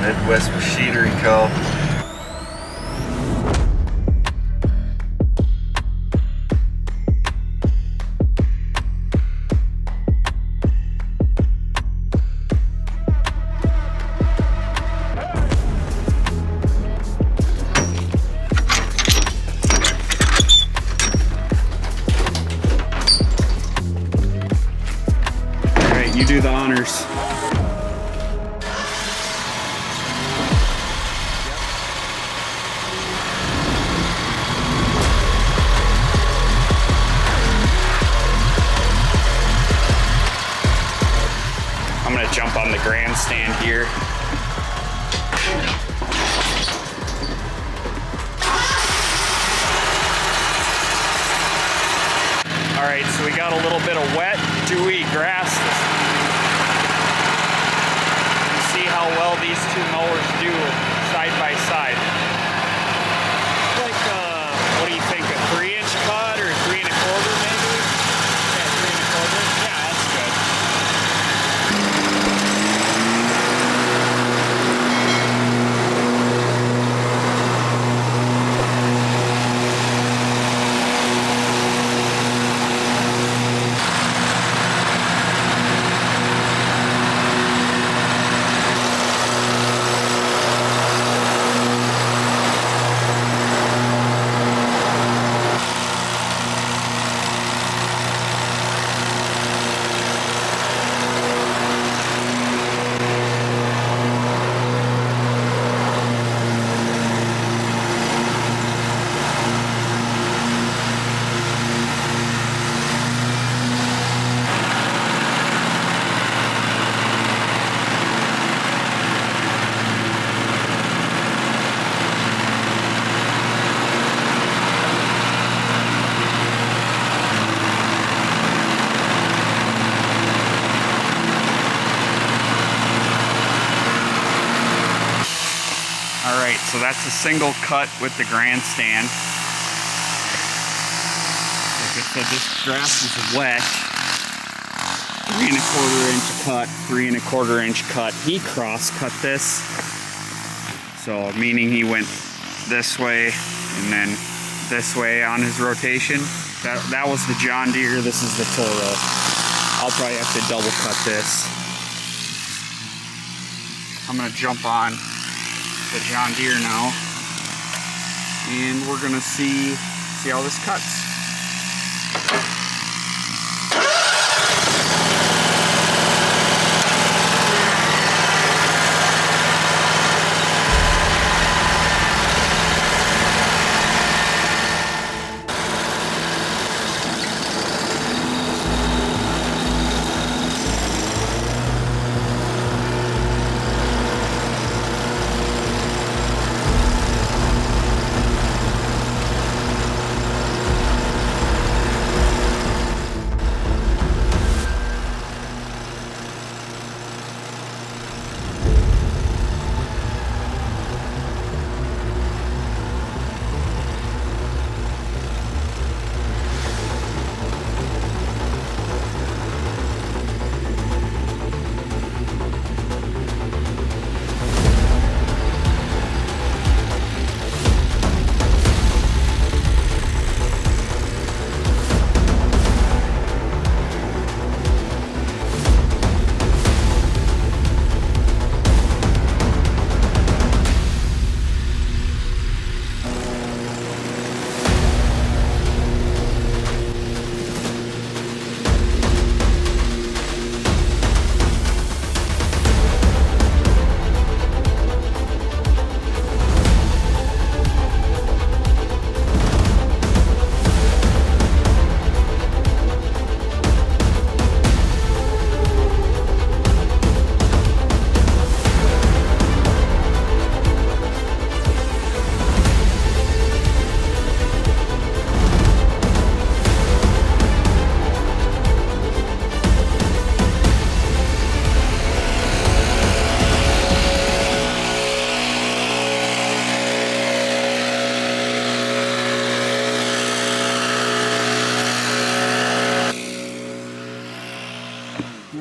Midwest Machinery Co. Alright, you do the honors. I'm gonna jump on the grandstand here. All right, so we got a little bit of wet, dewy grass. You see how well these two mowers do side by side. Like, what do you think, a 3-inch cut or 3 1/4 maybe? Yeah, 3 1/4. Yeah, that's good. All right, so that's a single cut with the grandstand. Like I said, this grass is wet. 3 1/4 inch cut, 3 1/4 inch cut. He cross cut this. So meaning he went this way and then this way on his rotation. That was the John Deere, this is the Toro. I'll probably have to double cut this. I'm gonna jump on the John Deere now, and we're gonna see how this cuts.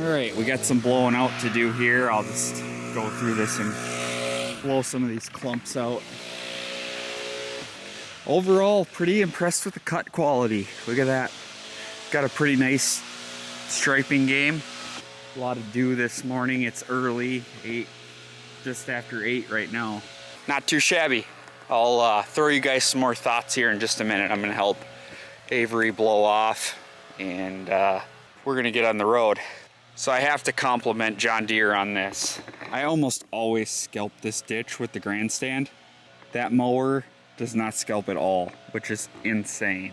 Alright, we got some blowing out to do here. I'll just go through this in blow some of these clumps out. Overall, pretty impressed with the cut quality. Look at that. Got a pretty nice striping game. A lot of dew this morning. It's early, just after 8 right now. Not too shabby. I'll throw you guys some more thoughts here in just a minute. I'm gonna help Avery blow off, and we're gonna get on the road. So I have to compliment John Deere on this. I almost always scalp this ditch with the Grandstand. That mower does not scalp at all, which is insane.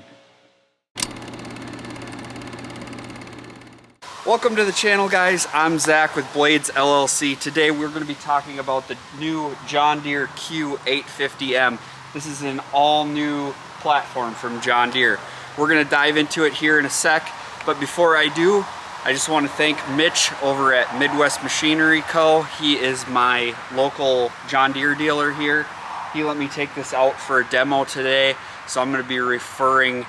Welcome to the channel, guys. I'm Zach with Blades LLC. Today we're going to be talking about the new John Deere Q850M. This is an all-new platform from John Deere. We're going to dive into it here in a sec, but before I do, I just want to thank Mitch over at Midwest Machinery Co. He is my local John Deere dealer here. He let me take this out for a demo today, so I'm going to be referring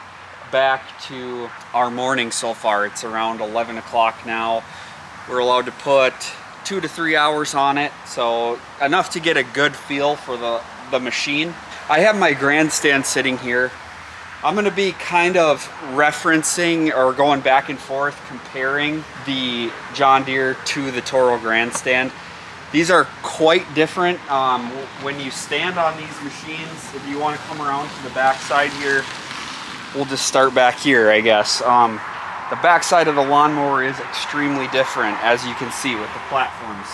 back to our morning so far. It's around 11 o'clock now. We're allowed to put 2 to 3 hours on it, so enough to get a good feel for the machine. I have my Grandstand sitting here. I'm going to be kind of referencing or going back and forth comparing the John Deere to the Toro Grandstand. These are quite different. When you stand on these machines, if you want to come around to the back side here, we'll just start back here, I guess. The back side of the lawnmower is extremely different, as you can see with the platforms.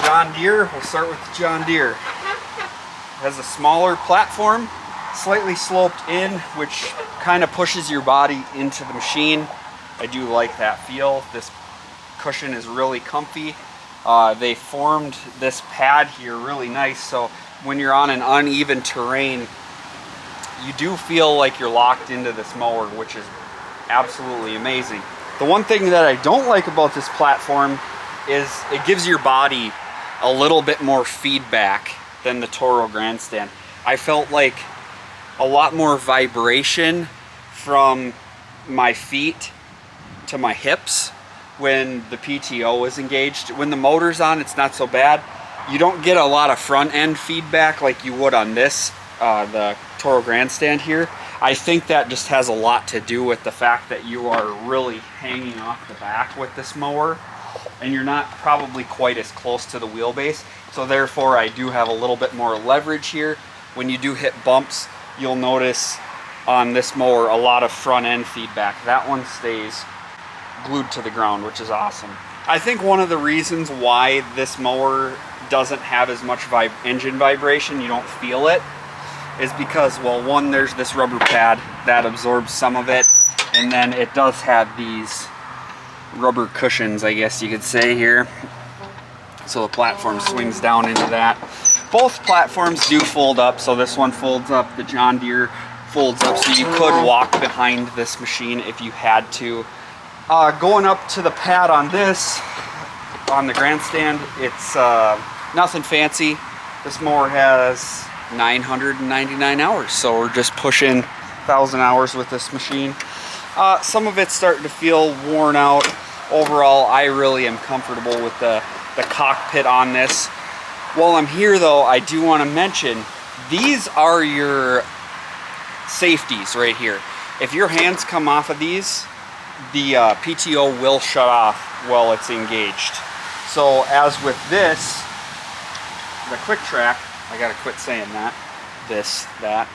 John Deere, we'll start with the John Deere. It has a smaller platform, slightly sloped in, which kind of pushes your body into the machine. I do like that feel. This cushion is really comfy. They formed this pad here really nice, so when you're on an uneven terrain, you do feel like you're locked into this mower, which is absolutely amazing. The one thing that I don't like about this platform is it gives your body a little bit more feedback than the Toro Grandstand. I felt like a lot more vibration from my feet to my hips when the PTO is engaged. When the motor's on, it's not so bad. You don't get a lot of front end feedback like you would on this, the Toro Grandstand here. I think that just has a lot to do with the fact that you are really hanging off the back with this mower, and you're not probably quite as close to the wheelbase. So therefore, I do have a little bit more leverage here. When you do hit bumps, you'll notice on this mower a lot of front end feedback. That one stays glued to the ground, which is awesome. I think one of the reasons why this mower doesn't have as much engine vibration, you don't feel it, is because, well, one, there's this rubber pad that absorbs some of it, and then it does have these rubber cushions, I guess you could say, here. So the platform swings down into that. Both platforms do fold up, so this one folds up, the John Deere folds up, so you could walk behind this machine if you had to. Going up to the pad on this, on the Grandstand, it's nothing fancy. This mower has 999 hours, so we're just pushing 1,000 hours with this machine. Some of it's starting to feel worn out. Overall, I really am comfortable with the cockpit on this. While I'm here though, I do want to mention, these are your safeties right here. If your hands come off of these, the PTO will shut off while it's engaged. So as with this, the Quicktrac, I gotta quit saying that, that.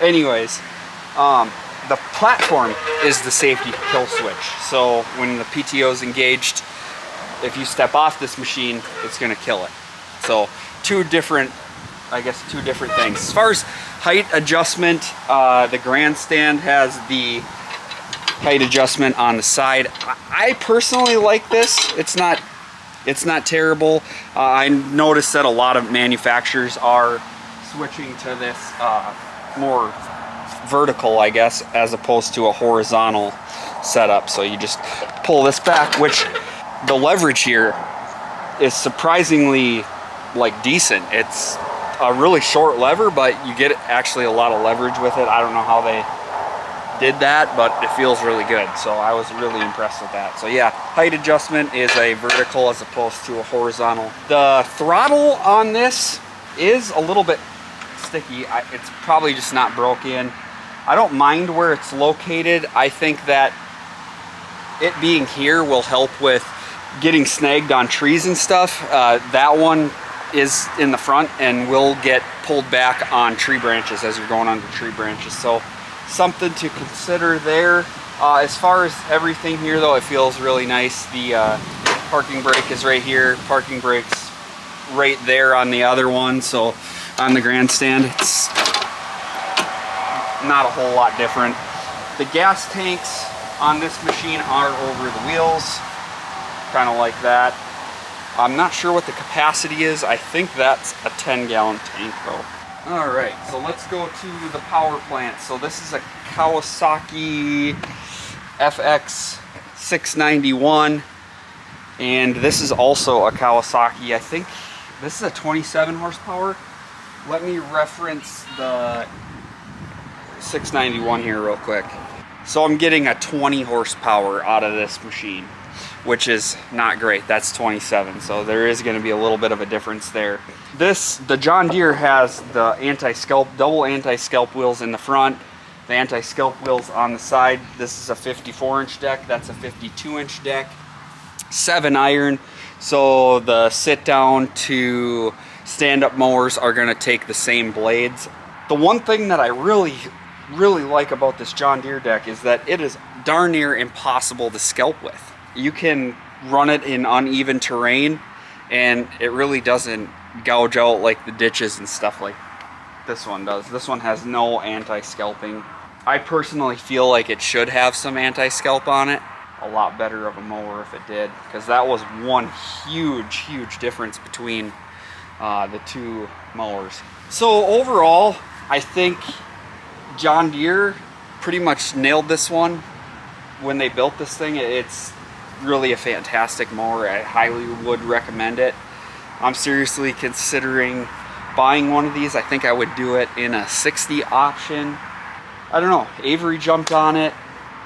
Anyways, the platform is the safety kill switch. So when the PTO is engaged, if you step off this machine, it's gonna kill it. So two different things. As far as height adjustment, the Grandstand has the height adjustment on the side. I personally like this. It's not terrible. I noticed that a lot of manufacturers are switching to this more vertical, I guess, as opposed to a horizontal setup. So you just pull this back, which the leverage here is surprisingly like decent. It's a really short lever, but you get actually a lot of leverage with it. I don't know how they did that, but it feels really good. So I was really impressed with that. So yeah, height adjustment is a vertical as opposed to a horizontal. The throttle on this is a little bit sticky. It's probably just not broken. I don't mind where it's located. I think that it being here will help with getting snagged on trees and stuff. That one is in the front and will get pulled back on tree branches as you're going under tree branches. So something to consider there. As far as everything here though, it feels really nice. The parking brake is right here. Parking brake's right there on the other one. So on the Grandstand, it's not a whole lot different. The gas tanks on this machine are over the wheels, kind of like that. I'm not sure what the capacity is. I think that's a 10-gallon tank though. All right, so let's go to the power plant. So this is a Kawasaki FX691, and this is also a Kawasaki. I think this is a 27 horsepower. Let me reference the 691 here real quick. So I'm getting a 20 horsepower out of this machine, which is not great. That's 27, so there is going to be a little bit of a difference there. The John Deere has the double anti-scalp wheels in the front, the anti-scalp wheels on the side. This is a 54-inch deck, that's a 52-inch deck, 7-iron, so the sit-down to stand-up mowers are going to take the same blades. The one thing that I really like about this John Deere deck is that it is darn near impossible to scalp with. You can run it in uneven terrain and it really doesn't gouge out like the ditches and stuff like this one does. This one has no anti-scalping. I personally feel like it should have some anti-scalp on it. A lot better of a mower if it did, because that was one huge difference between the two mowers. So overall, I think John Deere pretty much nailed this one when they built this thing. It's really a fantastic mower. I highly would recommend it. I'm seriously considering buying one of these. I think I would do it in a 60 option. I don't know, Avery jumped on it,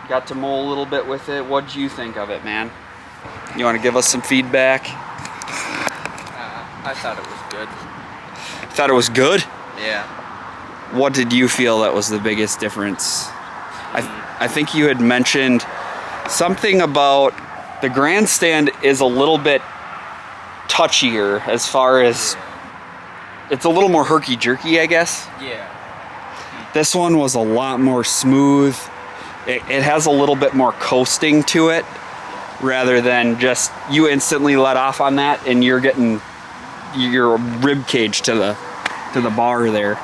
got to mow a little bit with it. What'd you think of it, man? You want to give us some feedback? I thought it was good. Thought it was good? Yeah. What did you feel that was the biggest difference? I think you had mentioned something about the Grandstand is a little bit touchier as far as it's a little more herky-jerky, I guess. Yeah. This one was a lot more smooth. It has a little bit more coasting to it rather than just you instantly let off on that and you're getting your rib cage to the bar there.